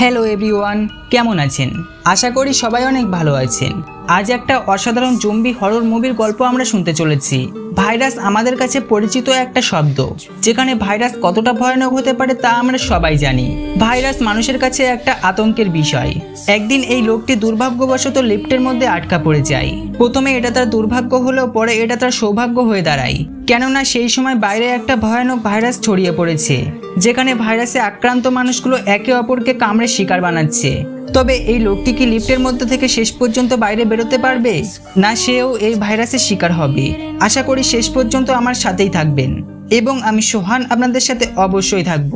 Hello everyone, কেমন আছেন? আশা করি সবাই অনেক ভালো আছেন। আজ একটা অসাধারণ জম্বি হরর মুভির গল্প আমরা শুনতে চলেছি। ভাইরাস আমাদের কাছে পরিচিত একটা শব্দ, যেখানে ভাইরাস কতটা ভয়ানক হতে পারে তা আমরা সবাই জানি। ভাইরাস মানুষের কাছে একটা আতঙ্কের বিষয়। একদিন এই লোকটি দুর্ভাগ্যবশত লিফটের মধ্যে আটকা পড়ে যায়। প্রথমে এটা তার দুর্ভাগ্য হলেও পরে এটা তার সৌভাগ্য হয়ে দাঁড়ায়, কেননা সেই সময় বাইরে একটা ভয়ানক ভাইরাস ছড়িয়ে পড়েছে, যেখানে ভাইরাসে আক্রান্ত মানুষগুলো একে অপরকে কামড়ে শিকার বানাচ্ছে। তবে এই লোকটি কি লিফটের মধ্যে থেকে শেষ পর্যন্ত বাইরে বেরোতে পারবে, না সেও এই ভাইরাসের শিকার হবে? আশা করি শেষ পর্যন্ত আমার সাথেই থাকবেন, এবং আমি সোহান আপনাদের সাথে অবশ্যই থাকব।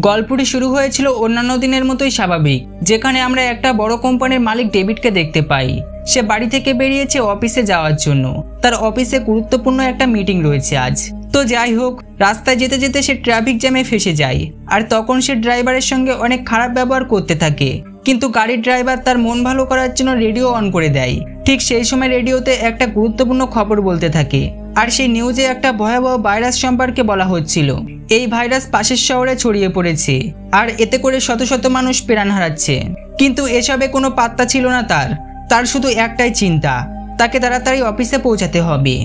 গল্পটি শুরু হয়েছিল অন্যান্য দিনের মতোই স্বাভাবিক, যেখানে আমরা একটা বড় কোম্পানির মালিক ডেভিডকে দেখতে পাই। সে বাড়ি থেকে বেরিয়েছে অফিসে যাওয়ার জন্য। তার অফিসে গুরুত্বপূর্ণ একটা মিটিং রয়েছে আজ। তো যাই হোক, রাস্তায় যেতে যেতে সে ট্রাফিক জ্যামে ফেসে যায়, আর তখন সে ড্রাইভারের সঙ্গে অনেক খারাপ ব্যবহার করতে থাকে। কিন্তু গাড়ির ড্রাইভার তার মন ভালো করার জন্য রেডিও অন করে দেয়। ঠিক সেই সময় রেডিওতে একটা গুরুত্বপূর্ণ খবর বলতে থাকে, আর সেই নিউজে একটা ভয়াবহ ভাইরাস সম্পর্কে বলা হচ্ছিল। এই ভাইরাস পাশের শহরে ছড়িয়ে পড়েছে, আর এতে করে শত শত মানুষ প্রাণ হারাচ্ছে। কিন্তু এসবে কোনো পাত্তা ছিল না তার শুধু একটাই চিন্তা, তাকে তাড়াতাড়ি অফিসে পৌঁছাতে হবে।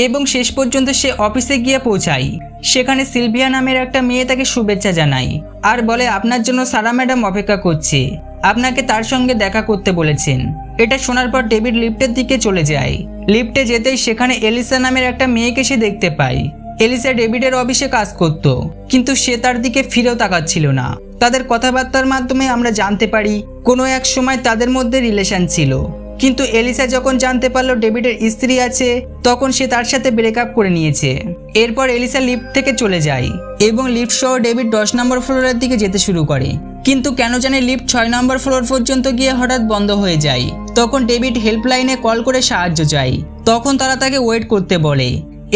এবং শেষ পর্যন্ত সে অফিসে গিয়ে পৌঁছায়। সেখানে সিলভিয়া নামের একটা মেয়ে তাকে শুভেচ্ছা জানায়, আর বলে আপনার জন্য সারা ম্যাডাম অপেক্ষা করছে, আপনাকে তার সঙ্গে দেখা করতে বলেছেন। এটা শোনার পর ডেভিড লিফটের দিকে চলে যায়। লিফটে যেতেই সেখানে এলিসা নামের একটা মেয়েকে সে দেখতে পায়। এলিসা ডেভিডের অফিসে কাজ করত, কিন্তু সে তার দিকে ফিরেও তাকাচ্ছিল না। তাদের কথাবার্তার মাধ্যমে আমরা জানতে পারি কোনো এক সময় তাদের মধ্যে রিলেশন ছিল। কিন্তু এলিসা যখন জানতে পারলো ডেভিডের স্ত্রী আছে, তখন সে তার সাথে ব্রেকআপ করে নিয়েছে। এরপর এলিসা লিফট থেকে চলে যায়, এবং লিফট সহ ডেভিড 10 নম্বর ফ্লোরের দিকে যেতে শুরু করে। কিন্তু কেন জানি লিফট 6 নম্বর ফ্লোর পর্যন্ত গিয়ে হঠাৎ বন্ধ হয়ে যায়। তখন ডেভিড হেল্পলাইনে কল করে সাহায্য চায়। তখন তারা তাকে ওয়েট করতে বলে।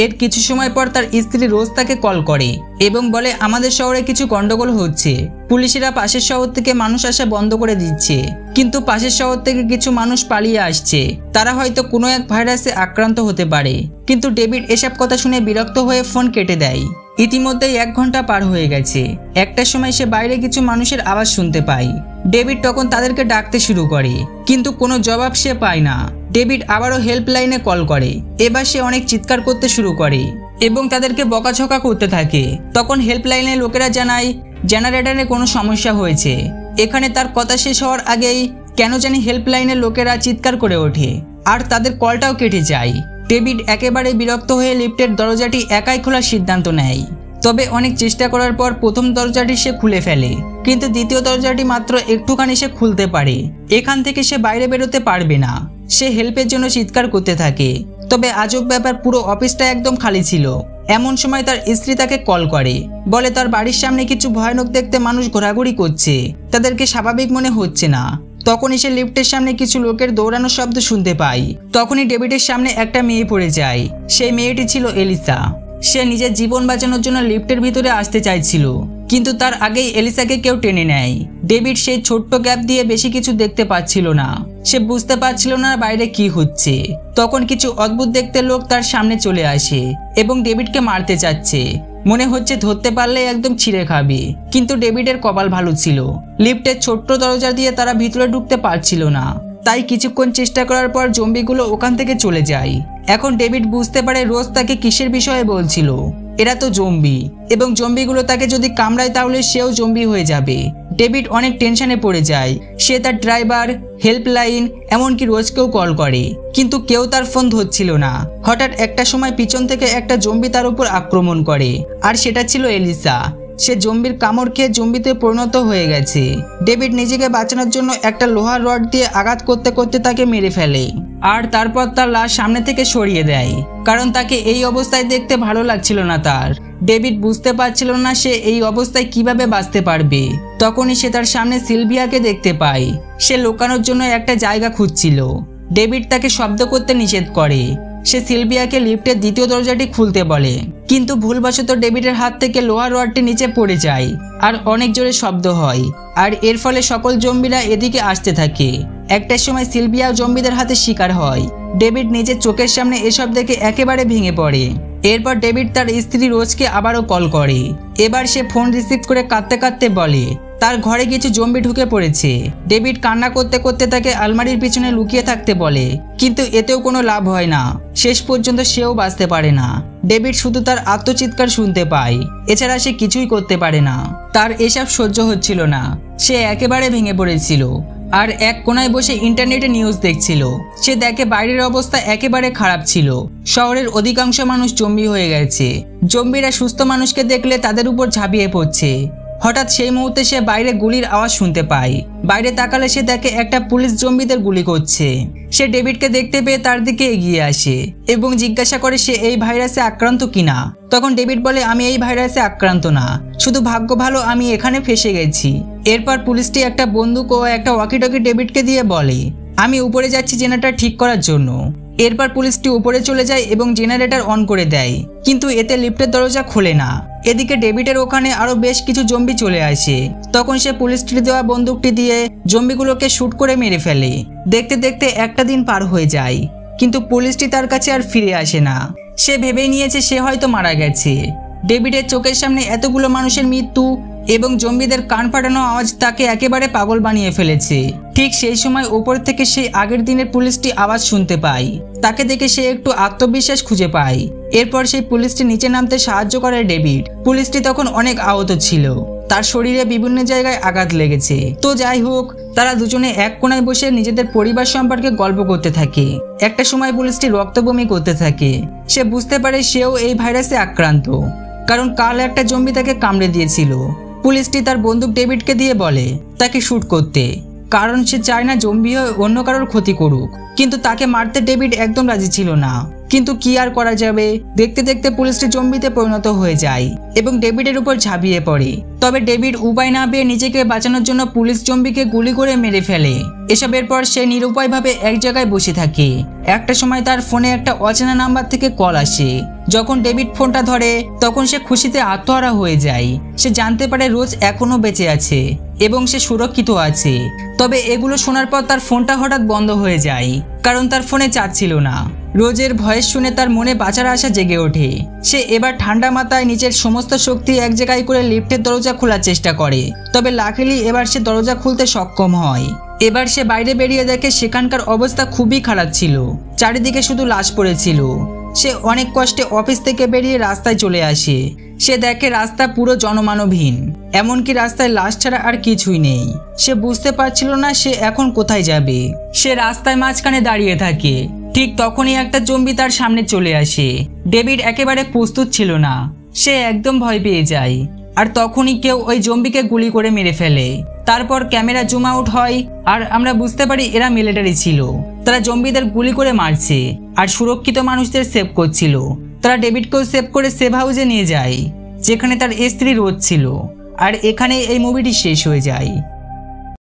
এর কিছু সময় পর তার স্ত্রী রোজ তাকে কল করে এবং বলে আমাদের শহরে কিছু গন্ডগোল হচ্ছে। পুলিশেরা পাশের শহর থেকে মানুষ আসা বন্ধ করে দিচ্ছে, কিন্তু পাশের শহর থেকে কিছু মানুষ পালিয়ে আসছে। তারা হয়তো কোনো এক ভাইরাসে আক্রান্ত হতে পারে। কিন্তু ডেভিড এসব কথা শুনে বিরক্ত হয়ে ফোন কেটে দেয়। ইতিমধ্যেই 1 ঘন্টা পার হয়ে গেছে। একটার সময় সে বাইরে কিছু মানুষের আওয়াজ শুনতে পায়। ডেভিড তখন তাদেরকে ডাকতে শুরু করে, কিন্তু কোনো জবাব সে পায় না। ডেভিড আবারও হেল্পলাইনে কল করে। এবার সে অনেক চিৎকার করতে শুরু করে এবং তাদেরকে বকাঝকা করতে থাকে। তখন হেল্পলাইনের লোকেরা জানায় জেনারেটরে কোনো সমস্যা হয়েছে। এখানে তার কথা শেষ হওয়ার আগেই কেন জানি হেল্পলাইনের লোকেরা চিৎকার করে ওঠে, আর তাদের কলটাও কেটে যায়। ডেভিড একেবারে বিরক্ত হয়ে লিফটের দরজাটি একাই খোলার সিদ্ধান্ত নেয়। তবে অনেক চেষ্টা করার পর প্রথম দরজাটি সে খুলে ফেলে, কিন্তু দ্বিতীয় দরজাটি মাত্র একটুখানি সে খুলতে পারে। এখান থেকে সে বাইরে বেরোতে পারবে না। সে হেল্পের জন্য চিৎকার করতে থাকে। তবে আজব ব্যাপার, পুরো অফিসটা একদম খালি ছিল। এমন সময় তার স্ত্রী তাকে কল করে, বলে তার বাড়ির সামনে কিছু ভয়ানক দেখতে মানুষ ঘোরাঘুরি করছে, তাদেরকে স্বাভাবিক মনে হচ্ছে না। তখনই সে লিফটের সামনে কিছু লোকের দৌড়ানোর শব্দ শুনতে পায়। তখনই ডেভিডের সামনে একটা মেয়ে পড়ে যায়। সেই মেয়েটি ছিল এলিসা। সে নিজের জীবন বাঁচানোর জন্য লিফটের ভিতরে আসতে চাইছিল, কিন্তু তার আগেই এলিসাকে কেউ টেনে নেয়। ডেভিড সেই ছোট্ট গ্যাপ দিয়ে বেশি কিছু দেখতে পাচ্ছিল না। সে বুঝতে পারছিল না বাইরে কি হচ্ছে। তখন কিছু অদ্ভুত দেখতে লোক তার সামনে চলে আসে এবং ডেভিডকে মারতে চাচ্ছে। মনে হচ্ছে ধরতে পারলে একদম ছিঁড়ে খাবে, কিন্তু ডেভিডের কপাল ভালো ছিল। লিফটের ছোট্ট দরজা দিয়ে তারা ভিতরে ঢুকতে পারছিল না। তাই কিছুক্ষণ চেষ্টা করার পর জম্বিগুলো ওখান থেকে চলে যায়। এখন ডেভিড বুঝতে পারে রোজ তাকে কিসের বিষয়ে বলছিল। এরা তো জম্বি, এবং জম্বিগুলো তাকে যদি কামড়ায় তাহলে সেও জম্বি হয়ে যাবে। ডেভিড অনেক টেনশনে পড়ে যায়। সে তার ড্রাইভার, হেল্পলাইন, এমনকি রোজকেও কল করে, কিন্তু কেউ তার ফোন ধরছিল না। হঠাৎ একটা সময় পিছন থেকে একটা জম্বি তার উপর আক্রমণ করে, আর সেটা ছিল এলিসা। সে জম্বির কামড় খেয়ে জম্বিতে পরিণত হয়ে গেছে। ডেভিড নিজেকে বাঁচানোর জন্য একটা লোহার রড দিয়ে আঘাত করতে করতে তাকে মেরে ফেলে, আর তারপর তার লাশ সামনে থেকে সরিয়ে দেয়, কারণ তাকে এই অবস্থায় দেখতে ভালো লাগছিল না তার। ডেভিড বুঝতে পারছিল না সে এই অবস্থায় কিভাবে বাঁচতে পারবে। তখনই সে তার সামনে সিলভিয়াকে দেখতে পায়। সে লুকানোর জন্য একটা জায়গা খুঁজছিল। ডেভিড তাকে শব্দ করতে নিষেধ করে। সে সিলভিয়াকে লিফটের দ্বিতীয় দরজাটি খুলতে বলে, কিন্তু ভুলবশত ডেভিডের হাত থেকে লোহার রডটি নিচে পড়ে যায়, আর অনেক জোরে শব্দ হয়, আর এর ফলে সকল জম্বিরা এদিকে আসতে থাকে। একটা সময় সিলভিয়া জম্বিদের হাতে শিকার হয়। ডেভিড নিজের চোখের সামনে এসব দেখে একেবারে ভেঙে পড়ে। এরপর ডেভিড তার স্ত্রী রোজকে আবারও কল করে। এবার সে ফোন রিসিভ করে কাঁদতে কাঁদতে বলে তার ঘরে কিছু জম্বি ঢুকে পড়েছে। ডেভিড কান্না করতে করতে তাকে আলমারির পিছনে লুকিয়ে থাকতে বলে, কিন্তু এতেও কোনো লাভ হয় না। শেষ পর্যন্ত সেও বাঁচতে পারে না। ডেভিড শুধু তার আত্মচিৎকার শুনতে পায়, এছাড়া সে কিছুই করতে পারে না। তার এসব সহ্য হচ্ছিল না, সে একেবারে ভেঙে পড়েছিল আর এক কোনায় বসে ইন্টারনেটে নিউজ দেখছিল। সে দেখে বাইরের অবস্থা একেবারে খারাপ ছিল। শহরের অধিকাংশ মানুষ জম্বি হয়ে গেছে। জম্বিরা সুস্থ মানুষকে দেখলে তাদের উপর ঝাঁপিয়ে পড়ছে। হঠাৎ সেই মুহূর্তে সে বাইরে গুলির আওয়াজ শুনতে পায়। বাইরে তাকালে সে দেখে একটা পুলিশ জম্বিদের গুলি করছে। সে ডেভিডকে দেখতে পেয়ে তার দিকে এগিয়ে আসে এবং জিজ্ঞাসা করে সে এই ভাইরাসে আক্রান্ত কিনা। তখন ডেভিড বলে, আমি এই ভাইরাসে আক্রান্ত না, শুধু ভাগ্য ভালো আমি এখানে ফেসে গেছি। এরপর পুলিশটি একটা বন্দুক ও একটা ওয়াকিটকি ডেভিডকে দিয়ে বলে, আমি উপরে যাচ্ছি জেনারেটর ঠিক করার জন্য। এরপর পুলিশটি উপরে চলে যায় এবং জেনারেটর অন করে দেয়, কিন্তু এতে লিফটের দরজা খোলে না। এদিকে ডেভিডের ওখানে আরো বেশ কিছু জম্বি চলে আসে। তখন সে পুলিশটির দেওয়া বন্দুকটি দিয়ে জম্বিগুলোকে শুট করে মেরে ফেলে। দেখতে দেখতে একটা দিন পার হয়ে যায়, কিন্তু পুলিশটি তার কাছে আর ফিরে আসে না। সে ভেবেই নিয়েছে সে হয়তো মারা গেছে। ডেভিডের চোখের সামনে এতগুলো মানুষের মৃত্যু এবং জম্বিদের কান ফাটানো আওয়াজ তাকে একেবারে পাগল বানিয়ে ফেলেছে। ঠিক সেই সময় উপর থেকে সেই আগের দিনের পুলিশটি আওয়াজ শুনতে পায়। তাকে দেখে সে একটু আত্মবিশ্বাস খুঁজে পায়। এরপর সেই পুলিশটি নিচে নামতে সাহায্য করে ডেভিড। পুলিশটি তখন অনেক আহত ছিল, তার শরীরে বিভিন্ন জায়গায় আঘাত লেগেছে। তো যাই হোক, তারা দুজনে এক কোণায় বসে নিজেদের পরিবার সম্পর্কে গল্প করতে থাকে। একটা সময় পুলিশটি রক্তবমি করতে থাকে। সে বুঝতে পারে সেও এই ভাইরাসে আক্রান্ত, কারণ কাল একটা জম্বি তাকে কামড়ে দিয়েছিল। পুলিশটি তার বন্দুক ডেভিডকে দিয়ে বলে তাকে শুট করতে, কারণ সে চায় না জম্বি হয়ে অন্য কারোর ক্ষতি করুক। কিন্তু তাকে মারতে ডেভিড একদম রাজি ছিল না। কিন্তু কি আর করা যাবে, দেখতে দেখতে পুলিশটি জম্বিতে পরিণত হয়ে যায় এবং ডেভিডের উপর ঝাঁপিয়ে পড়ে। তবে ডেভিড উপায় না পেয়ে নিজেকে বাঁচানোর জন্য পুলিশ জম্বিকে গুলি করে মেরে ফেলে। এসবের পর সে নিরুপায়ভাবে এক জায়গায় বসে থাকে। একটা সময় তার ফোনে একটা অচেনা নাম্বার থেকে কল আসে। যখন ডেভিড ফোনটা ধরে তখন সে খুশিতে আত্মহারা হয়ে যায়। সে জানতে পারে রোজ এখনো বেঁচে আছে এবং সে সুরক্ষিত আছে। তবে এগুলো শোনার পর তার ফোনটা হঠাৎ বন্ধ হয়ে যায়, কারণ তার ফোনে চার্জ ছিল না। রোজের ভয়েস শুনে তার মনে বাঁচার আশা জেগে ওঠে। সে এবার ঠান্ডা মাথায় নিজের সমস্ত শক্তি এক জায়গায় করে লিফটের দরজা খোলার চেষ্টা করে। তবে লাকিলি এবার সে দরজা খুলতে সক্ষম হয়। এবার সে বাইরে বেরিয়ে দেখে সেখানকার অবস্থা খুবই খারাপ ছিল। চারিদিকে শুধু লাশ পড়েছিল। সে অনেক কষ্টে অফিস থেকে বেরিয়ে রাস্তায় চলে আসে। সে দেখে রাস্তা পুরো জনমানবহীন, এমনকি রাস্তায় লাশ ছাড়া আর কিছুই নেই। সে বুঝতে পারছিল না সে এখন কোথায় যাবে। সে রাস্তায় মাঝখানে দাঁড়িয়ে থাকে। ঠিক তখনই একটা জম্বি তার সামনে চলে আসে। ডেভিড একেবারে প্রস্তুত ছিল না, সে একদম ভয় পেয়ে যায়। আর তখনই কেউ ওই জম্বিকে গুলি করে মেরে ফেলে। তারপর ক্যামেরা জুম আউট হয় আর আমরা বুঝতে পারি এরা মিলিটারি ছিল। তারা জম্বিদের গুলি করে মারছে আর সুরক্ষিত মানুষদের সেভ করছিল। তারা ডেভিডকেও সেভ করে সেভ হাউসে নিয়ে যায়, যেখানে তার স্ত্রী রোজ ছিল। আর এখানে এই মুভিটি শেষ হয়ে যায়।